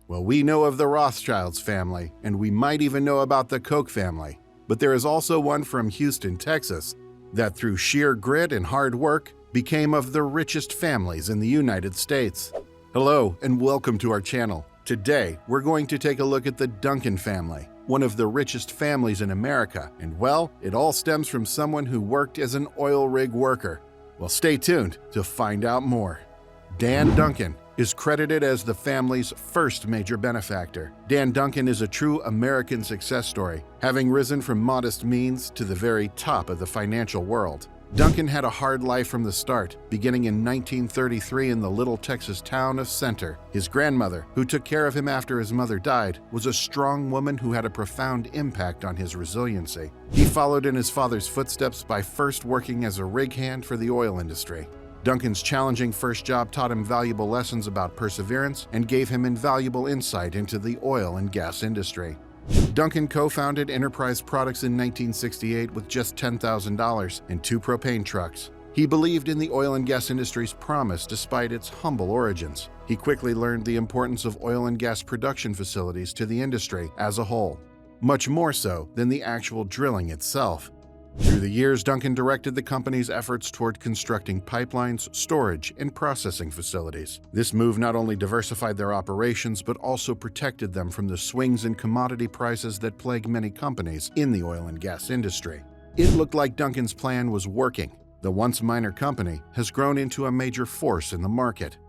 Well, we know of the Rothschilds family, and we might even know about the Koch family. But there is also one from Houston, Texas, that through sheer grit and hard work became of the richest families in the United States. Hello, and welcome to our channel. Today, we're going to take a look at the Duncan family, one of the richest families in America, and well, it all stems from someone who worked as an oil rig worker. Well, stay tuned to find out more. Dan Duncan is credited as the family's first major benefactor. Dan Duncan is a true American success story, having risen from modest means to the very top of the financial world. Duncan had a hard life from the start, beginning in 1933 in the little Texas town of Center. His grandmother, who took care of him after his mother died, was a strong woman who had a profound impact on his resiliency. He followed in his father's footsteps by first working as a rig hand for the oil industry. Duncan's challenging first job taught him valuable lessons about perseverance and gave him invaluable insight into the oil and gas industry. Duncan co-founded Enterprise Products in 1968 with just $10,000 and 2 propane trucks. He believed in the oil and gas industry's promise despite its humble origins. He quickly learned the importance of oil and gas production facilities to the industry as a whole, much more so than the actual drilling itself. Through the years, Duncan directed the company's efforts toward constructing pipelines, storage, and processing facilities. This move not only diversified their operations, but also protected them from the swings in commodity prices that plague many companies in the oil and gas industry. It looked like Duncan's plan was working. The once minor company has grown into a major force in the market.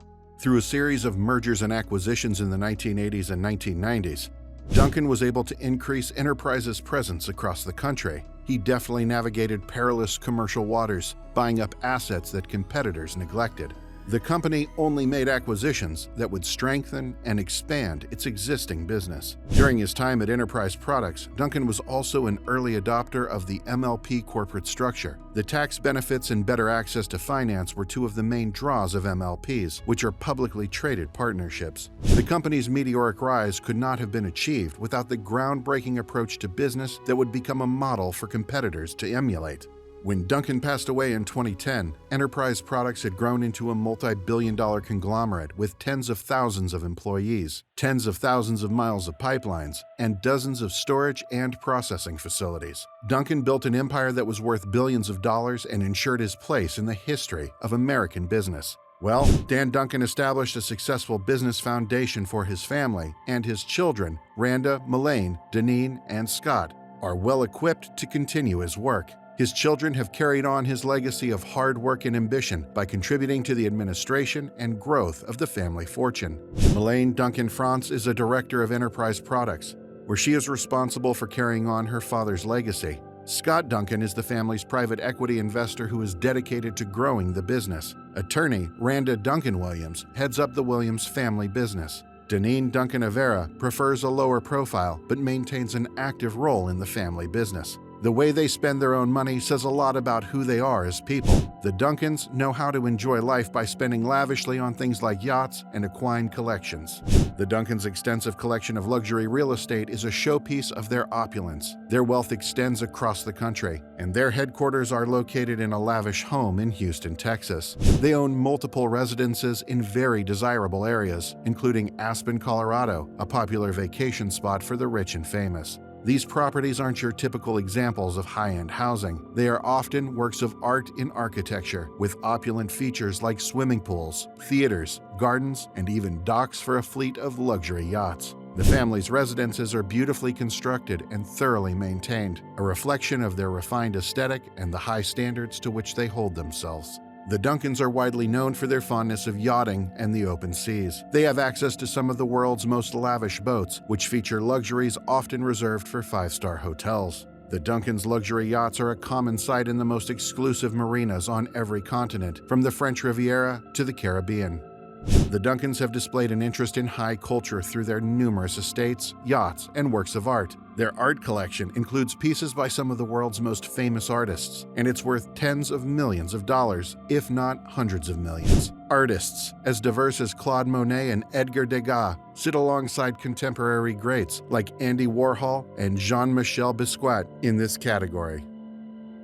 Through a series of mergers and acquisitions in the 1980s and 1990s, Duncan was able to increase Enterprise's presence across the country. He deftly navigated perilous commercial waters, buying up assets that competitors neglected. The company only made acquisitions that would strengthen and expand its existing business. During his time at Enterprise Products, Duncan was also an early adopter of the MLP corporate structure. The tax benefits and better access to finance were 2 of the main draws of MLPs, which are publicly traded partnerships. The company's meteoric rise could not have been achieved without the groundbreaking approach to business that would become a model for competitors to emulate. When Duncan passed away in 2010, Enterprise Products had grown into a multi-billion-dollar conglomerate with tens of thousands of employees, tens of thousands of miles of pipelines, and dozens of storage and processing facilities. Duncan built an empire that was worth billions of dollars and ensured his place in the history of American business. Well, Dan Duncan established a successful business foundation for his family, and his children, Randa, Melaine, Deneen, and Scott, are well-equipped to continue his work. His children have carried on his legacy of hard work and ambition by contributing to the administration and growth of the family fortune. Melaine Duncan France is a director of Enterprise Products, where she is responsible for carrying on her father's legacy. Scott Duncan is the family's private equity investor who is dedicated to growing the business. Attorney Randa Duncan Williams heads up the Williams family business. Deneen Duncan Avera prefers a lower profile but maintains an active role in the family business. The way they spend their own money says a lot about who they are as people. The Duncans know how to enjoy life by spending lavishly on things like yachts and equine collections. The Duncans' extensive collection of luxury real estate is a showpiece of their opulence. Their wealth extends across the country, and their headquarters are located in a lavish home in Houston, Texas. They own multiple residences in very desirable areas, including Aspen, Colorado, a popular vacation spot for the rich and famous. These properties aren't your typical examples of high-end housing. They are often works of art in architecture, with opulent features like swimming pools, theaters, gardens, and even docks for a fleet of luxury yachts. The family's residences are beautifully constructed and thoroughly maintained, a reflection of their refined aesthetic and the high standards to which they hold themselves. The Duncans are widely known for their fondness of yachting and the open seas. They have access to some of the world's most lavish boats, which feature luxuries often reserved for 5-star hotels. The Duncans' luxury yachts are a common sight in the most exclusive marinas on every continent, from the French Riviera to the Caribbean. The Duncans have displayed an interest in high culture through their numerous estates, yachts, and works of art. Their art collection includes pieces by some of the world's most famous artists, and it's worth tens of millions of dollars, if not hundreds of millions. Artists as diverse as Claude Monet and Edgar Degas sit alongside contemporary greats like Andy Warhol and Jean-Michel Basquiat in this category.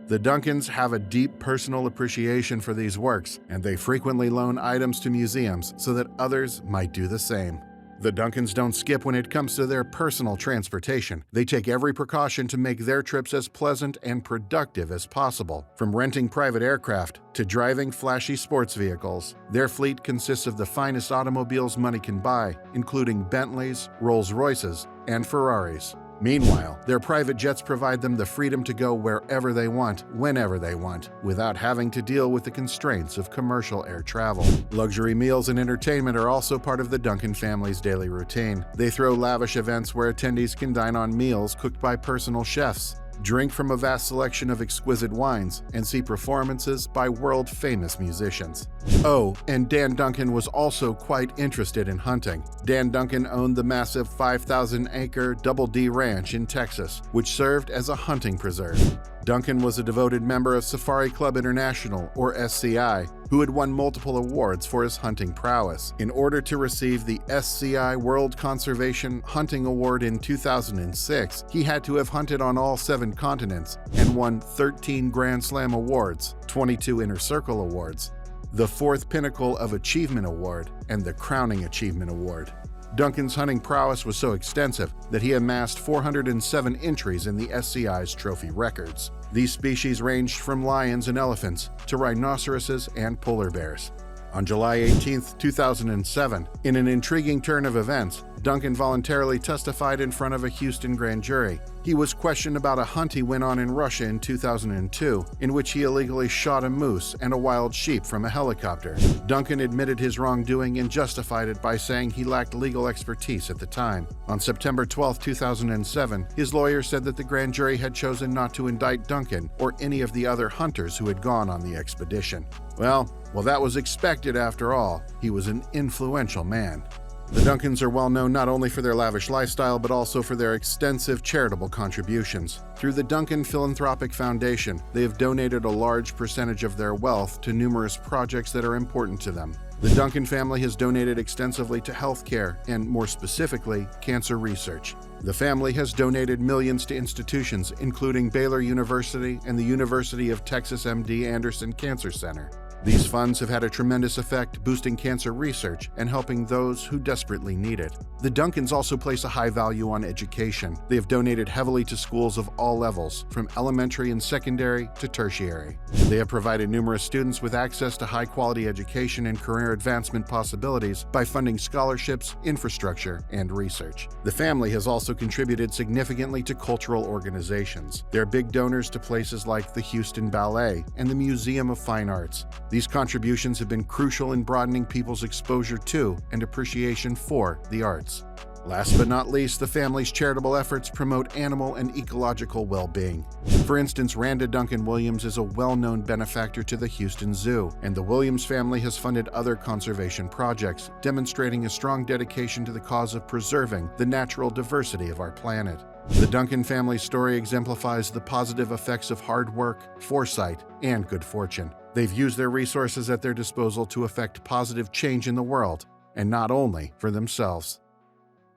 The Duncans have a deep personal appreciation for these works, and they frequently loan items to museums so that others might do the same. The Duncans don't skip when it comes to their personal transportation. They take every precaution to make their trips as pleasant and productive as possible. From renting private aircraft to driving flashy sports vehicles, their fleet consists of the finest automobiles money can buy, including Bentleys, Rolls-Royces, and Ferraris. Meanwhile, their private jets provide them the freedom to go wherever they want, whenever they want, without having to deal with the constraints of commercial air travel. Luxury meals and entertainment are also part of the Duncan family's daily routine. They throw lavish events where attendees can dine on meals cooked by personal chefs, drink from a vast selection of exquisite wines, and see performances by world-famous musicians. Oh, and Dan Duncan was also quite interested in hunting. Dan Duncan owned the massive 5,000-acre Double D Ranch in Texas, which served as a hunting preserve. Duncan was a devoted member of Safari Club International, or SCI, who had won multiple awards for his hunting prowess. In order to receive the SCI World Conservation Hunting Award in 2006, he had to have hunted on all 7 continents and won 13 Grand Slam awards, 22 Inner Circle awards, the 4th Pinnacle of Achievement Award, and the Crowning Achievement Award. Duncan's hunting prowess was so extensive that he amassed 407 entries in the SCI's trophy records. These species ranged from lions and elephants to rhinoceroses and polar bears. On July 18, 2007, in an intriguing turn of events, Duncan voluntarily testified in front of a Houston grand jury. He was questioned about a hunt he went on in Russia in 2002, in which he illegally shot a moose and a wild sheep from a helicopter. Duncan admitted his wrongdoing and justified it by saying he lacked legal expertise at the time. On September 12, 2007, his lawyer said that the grand jury had chosen not to indict Duncan or any of the other hunters who had gone on the expedition. Well, that was expected after all. He was an influential man. The Duncans are well known not only for their lavish lifestyle, but also for their extensive charitable contributions. Through the Duncan Philanthropic Foundation, they have donated a large percentage of their wealth to numerous projects that are important to them. The Duncan family has donated extensively to healthcare and, more specifically, cancer research. The family has donated millions to institutions, including Baylor University and the University of Texas MD Anderson Cancer Center. These funds have had a tremendous effect boosting cancer research and helping those who desperately need it. The Duncans also place a high value on education. They have donated heavily to schools of all levels, from elementary and secondary to tertiary. They have provided numerous students with access to high-quality education and career advancement possibilities by funding scholarships, infrastructure, and research. The family has also contributed significantly to cultural organizations. They're big donors to places like the Houston Ballet and the Museum of Fine Arts. These contributions have been crucial in broadening people's exposure to and appreciation for the arts. Last but not least, the family's charitable efforts promote animal and ecological well-being. For instance, Randa Duncan Williams is a well-known benefactor to the Houston Zoo, and the Williams family has funded other conservation projects, demonstrating a strong dedication to the cause of preserving the natural diversity of our planet. The Duncan family story exemplifies the positive effects of hard work, foresight, and good fortune. They've used their resources at their disposal to effect positive change in the world, and not only for themselves.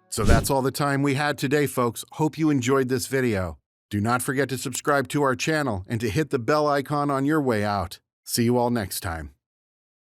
So that's all the time we had today, folks. Hope you enjoyed this video. Do not forget to subscribe to our channel and to hit the bell icon on your way out. See you all next time.